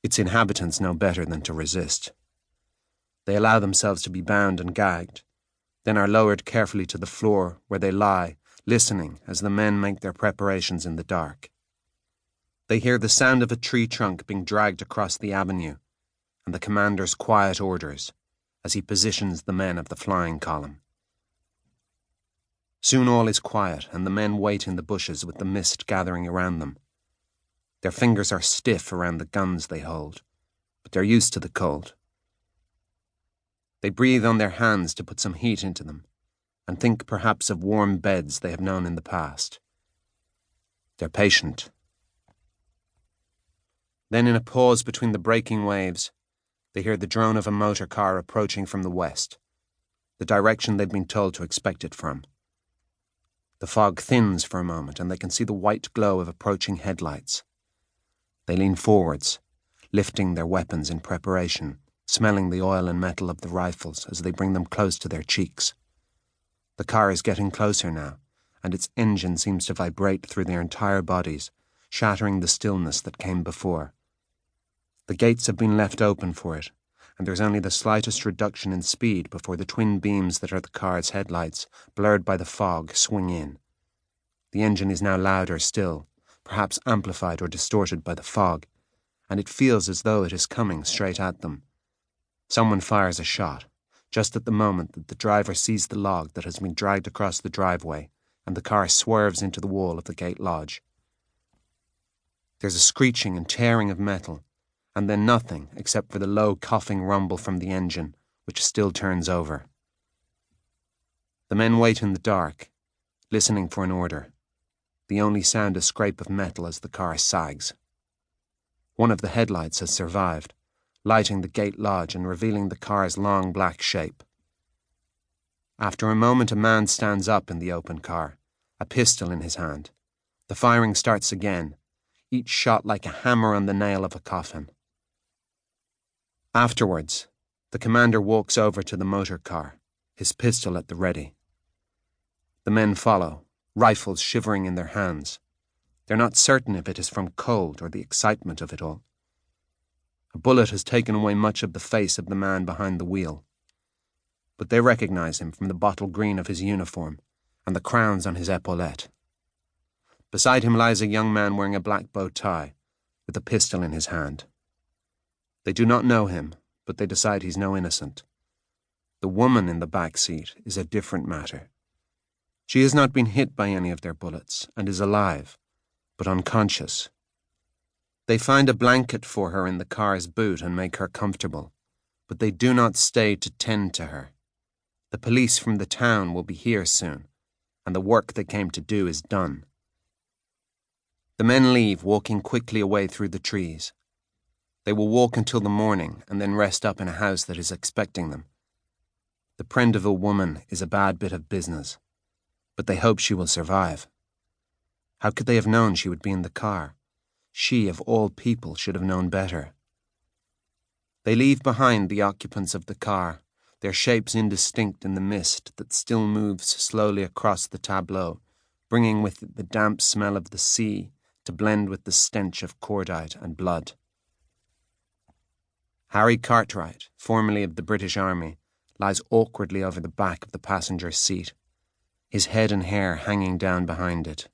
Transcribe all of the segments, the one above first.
Its inhabitants know better than to resist. They allow themselves to be bound and gagged, then are lowered carefully to the floor where they lie, listening as the men make their preparations in the dark. They hear the sound of a tree trunk being dragged across the avenue, and the commander's quiet orders as he positions the men of the flying column. Soon all is quiet, and the men wait in the bushes with the mist gathering around them. Their fingers are stiff around the guns they hold, but they're used to the cold. They breathe on their hands to put some heat into them, and think perhaps of warm beds they have known in the past. They're patient. Then, in a pause between the breaking waves, they hear the drone of a motor car approaching from the west, the direction they've been told to expect it from. The fog thins for a moment, and they can see the white glow of approaching headlights. They lean forwards, lifting their weapons in preparation, smelling the oil and metal of the rifles as they bring them close to their cheeks. The car is getting closer now, and its engine seems to vibrate through their entire bodies, shattering the stillness that came before. The gates have been left open for it, and there's only the slightest reduction in speed before the twin beams that are the car's headlights, blurred by the fog, swing in. The engine is now louder still, perhaps amplified or distorted by the fog, and it feels as though it is coming straight at them. Someone fires a shot, just at the moment that the driver sees the log that has been dragged across the driveway, and the car swerves into the wall of the gate lodge. There's a screeching and tearing of metal, and then nothing except for the low coughing rumble from the engine, which still turns over. The men wait in the dark, listening for an order. The only sound a scrape of metal as the car sags. One of the headlights has survived, lighting the gate lodge and revealing the car's long black shape. After a moment, a man stands up in the open car, a pistol in his hand. The firing starts again, each shot like a hammer on the nail of a coffin. Afterwards, the commander walks over to the motor car, his pistol at the ready. The men follow, rifles shivering in their hands. They're not certain if it is from cold or the excitement of it all. A bullet has taken away much of the face of the man behind the wheel, but they recognize him from the bottle green of his uniform and the crowns on his epaulette. Beside him lies a young man wearing a black bow tie, with a pistol in his hand. They do not know him, but they decide he's no innocent. The woman in the back seat is a different matter. She has not been hit by any of their bullets and is alive, but unconscious. They find a blanket for her in the car's boot and make her comfortable, but they do not stay to tend to her. The police from the town will be here soon, and the work they came to do is done. The men leave, walking quickly away through the trees. They will walk until the morning and then rest up in a house that is expecting them. The Prendeville woman is a bad bit of business, but they hope she will survive. How could they have known she would be in the car? She, of all people, should have known better. They leave behind the occupants of the car, their shapes indistinct in the mist that still moves slowly across the tableau, bringing with it the damp smell of the sea to blend with the stench of cordite and blood. Harry Cartwright, formerly of the British Army, lies awkwardly over the back of the passenger's seat, his head and hair hanging down behind it.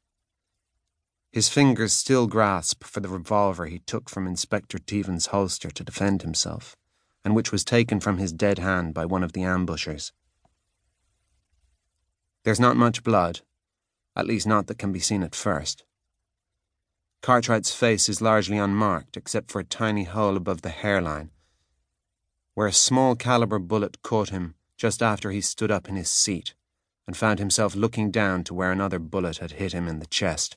His fingers still grasp for the revolver he took from Inspector Teevan's holster to defend himself, and which was taken from his dead hand by one of the ambushers. There's not much blood, at least not that can be seen at first. Cartwright's face is largely unmarked except for a tiny hole above the hairline, where a small caliber bullet caught him just after he stood up in his seat and found himself looking down to where another bullet had hit him in the chest.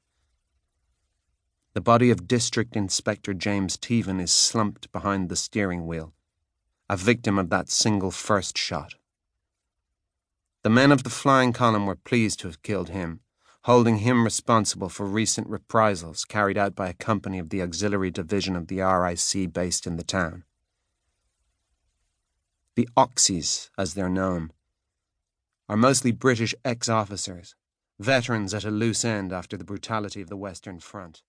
The body of District Inspector James Teevan is slumped behind the steering wheel, a victim of that single first shot. The men of the flying column were pleased to have killed him, holding him responsible for recent reprisals carried out by a company of the auxiliary division of the RIC based in the town. The Oxys, as they're known, are mostly British ex-officers, veterans at a loose end after the brutality of the Western Front.